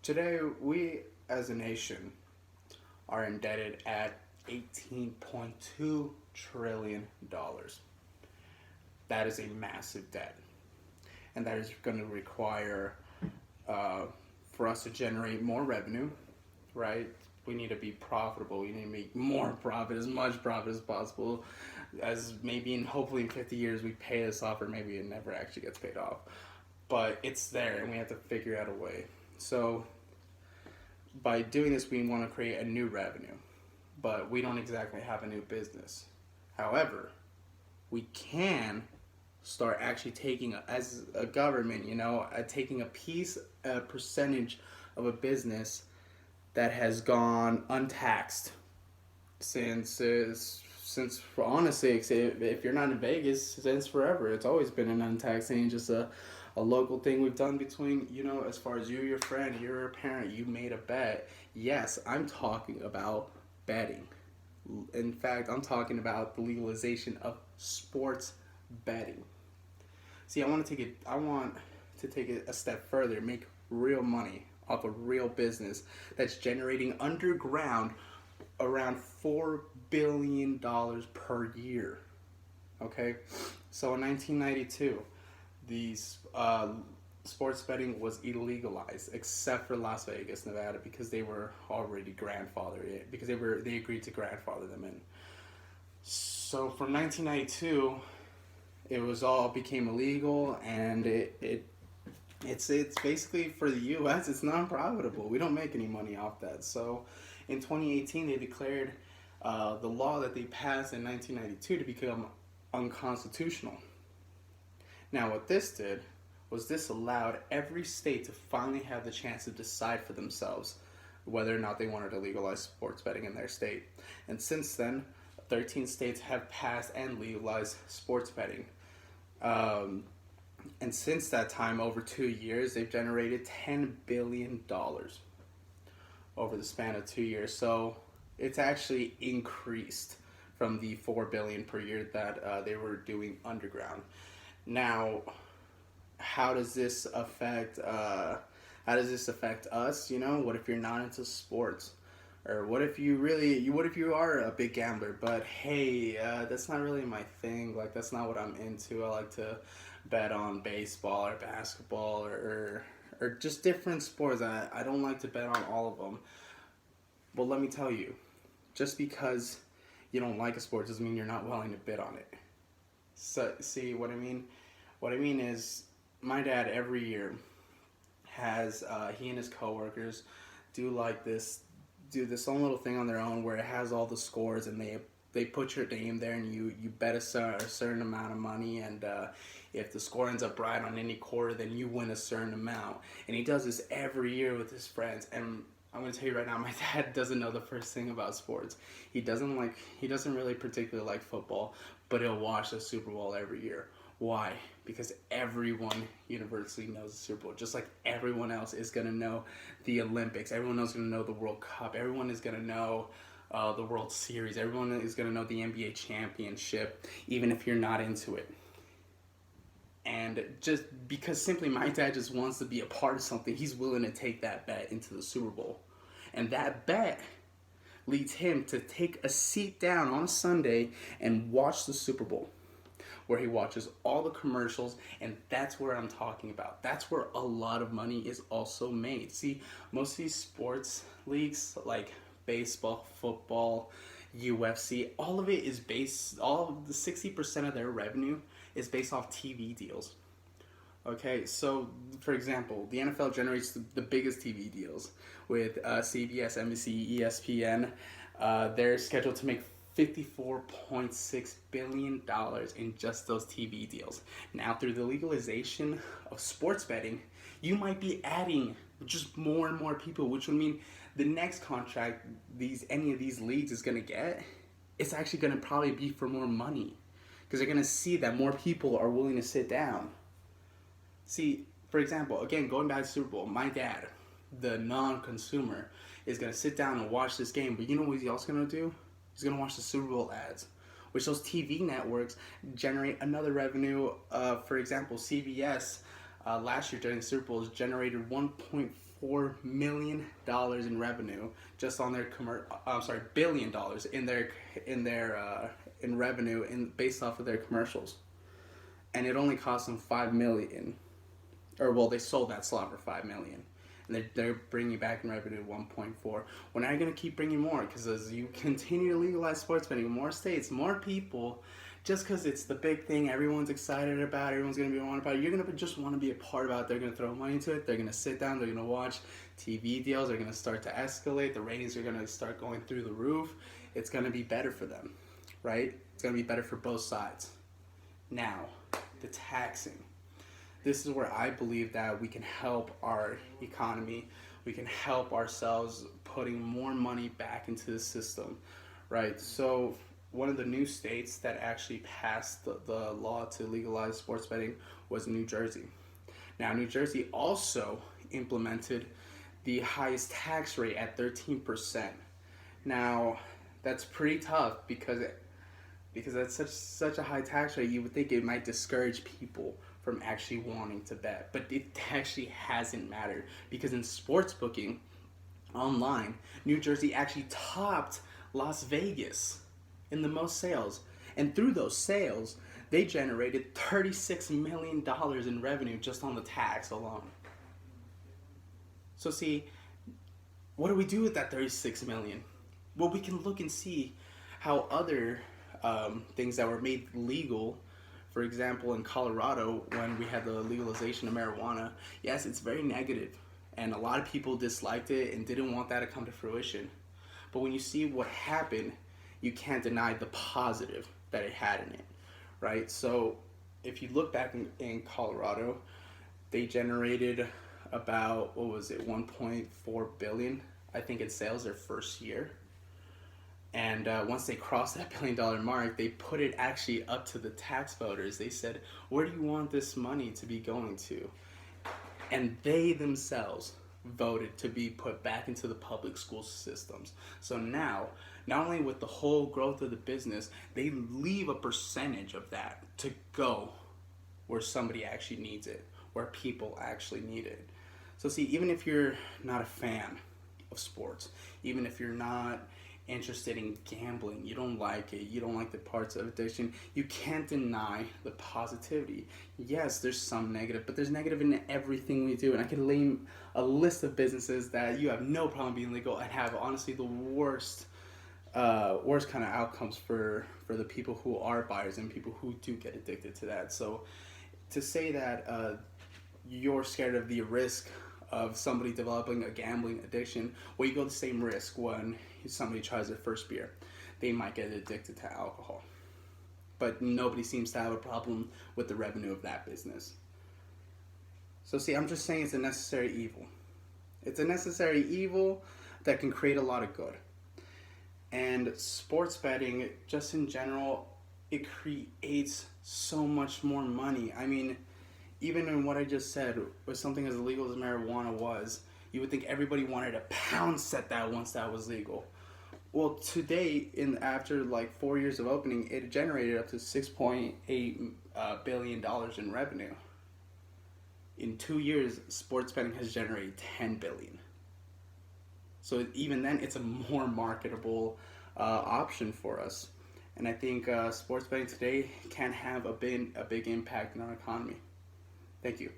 Today, we as a nation are indebted at $18.2 trillion. That is a massive debt. And that is going to require uh, for us to generate more revenue, right? We need to be profitable. We need to make more profit, as much profit as possible. As maybe in hopefully in 50 years we pay this off, or maybe it never actually gets paid off. But it's there, and we have to figure out a way. So by doing this, we want to create a new revenue, but we don't exactly have a new business. However, we can start actually taking as a government, taking a piece, a percentage of a business that has gone untaxed since honestly, if you're not in Vegas, since forever, it's always been an untaxed thing, just a local thing we've done between, as far as you, your friend, you're a parent, you made a bet. Yes, I'm talking about betting. In fact, I'm talking about the legalization of sports betting. See, I want to take it a step further, make real money off of real business that's generating underground around $4 billion per year. Okay, so in 1992, these sports betting was illegalized except for Las Vegas, Nevada, because they were already grandfathered because they agreed to grandfather them in. So from 1992, it was all became illegal, and it's basically for the U.S. It's non profitable. We don't make any money off that. So in 2018, they declared the law that they passed in 1992 to become unconstitutional. Now, what this did was this allowed every state to finally have the chance to decide for themselves whether or not they wanted to legalize sports betting in their state. And since then, 13 states have passed and legalized sports betting. And since that time, over 2 years, they've generated $10 billion over the span of 2 years. So it's actually increased from the $4 billion per year that they were doing underground. Now, how does this affect? How does this affect us? What if you're not into sports? Or what if you are a big gambler, but hey, that's not really my thing. Like, that's not what I'm into. I like to bet on baseball or basketball or just different sports. I don't like to bet on all of them. Well, let me tell you, just because you don't like a sport doesn't mean you're not willing to bet on it. So, see what I mean? What I mean is, my dad every year has he and his coworkers do like this do this own little thing on their own where it has all the scores, and they put your name there, and you bet a certain amount of money, and if the score ends up right on any quarter, then you win a certain amount. And he does this every year with his friends, and I'm gonna tell you right now, my dad doesn't know the first thing about sports. He doesn't really particularly like football, but he'll watch the Super Bowl every year. Why? Because everyone universally knows the Super Bowl. Just like everyone else is gonna know the Olympics. Everyone else is gonna know the World Cup. Everyone is gonna know the World Series. Everyone is gonna know the NBA championship, even if you're not into it. And just because simply my dad just wants to be a part of something, he's willing to take that bet into the Super Bowl. And that bet leads him to take a seat down on a Sunday and watch the Super Bowl, where he watches all the commercials, and that's where I'm talking about. That's where a lot of money is also made. See, most of these sports leagues, like baseball, football, UFC, all of the 60% of their revenue is based off TV deals. Okay, so for example, the NFL generates the biggest TV deals with CBS, NBC, ESPN. They're scheduled to make $54.6 billion in just those TV deals. Now, through the legalization of sports betting, you might be adding just more and more people, which would mean the next contract any of these leagues is going to get, it's actually going to probably be for more money, because they're going to see that more people are willing to sit down. See, for example, again, going back to Super Bowl, my dad, the non-consumer, is going to sit down and watch this game, but you know what he's also going to do? He's going to watch the Super Bowl ads, which those TV networks generate another revenue. For example, CBS last year during the Super Bowl generated $1.4 $1.4 million in revenue just on their $1 billion in revenue based off of their commercials, and it only cost them 5 million, or well, they sold that slot for 5 million, and they're bringing back in revenue 1.4. We're not going to keep bringing more, because as you continue to legalize sports betting in more states, more people, just because it's the big thing, everyone's excited about it, everyone's going to be wanting about it, you're going to just want to be a part about it. They're going to throw money into it, they're going to sit down, they're going to watch TV deals, they're going to start to escalate, the ratings are going to start going through the roof. It's going to be better for them, right? It's going to be better for both sides. Now, the taxing. This is where I believe that we can help our economy. We can help ourselves putting more money back into the system, right? So one of the new states that actually passed the law to legalize sports betting was New Jersey. Now, New Jersey also implemented the highest tax rate at 13%. Now, that's pretty tough because that's such a high tax rate. You would think it might discourage people from actually wanting to bet, but it actually hasn't mattered, because in sports booking online, New Jersey actually topped Las Vegas in the most sales, and through those sales they generated $36 million in revenue just on the tax alone. So see, what do we do with that 36 million? Well, we can look and see how other things that were made legal. For example, in Colorado, when we had the legalization of marijuana, yes, it's very negative, and a lot of people disliked it and didn't want that to come to fruition. But when you see what happened, you can't deny the positive that it had in it, right? So if you look back in Colorado, they generated about, 1.4 billion, I think, in sales their first year. And once they crossed that $1 billion mark, they put it actually up to the tax voters. They said, where do you want this money to be going to? And they themselves voted to be put back into the public school systems. So now, not only with the whole growth of the business, they leave a percentage of that to go where somebody actually needs it, where people actually need it. So see, even if you're not a fan of sports, even if you're not interested in gambling, you don't like it, you don't like the parts of addiction, you can't deny the positivity. Yes, there's some negative, but there's negative in everything we do. And I can name a list of businesses that you have no problem being legal and have honestly the worst kind of outcomes for the people who are buyers and people who do get addicted to that. So to say that you're scared of the risk of somebody developing a gambling addiction, well, you go the same risk when somebody tries their first beer. They might get addicted to alcohol. But nobody seems to have a problem with the revenue of that business. So see, I'm just saying it's a necessary evil. It's a necessary evil that can create a lot of good. And sports betting, just in general, it creates so much more money. I mean, even in what I just said, with something as illegal as marijuana was, you would think everybody wanted to pounce at that once that was legal. Well, today, after like 4 years of opening, it generated up to $6.8 billion in revenue. In 2 years, sports betting has generated $10 billion. So even then, it's a more marketable option for us. And I think sports betting today can have a big impact on our economy. Thank you.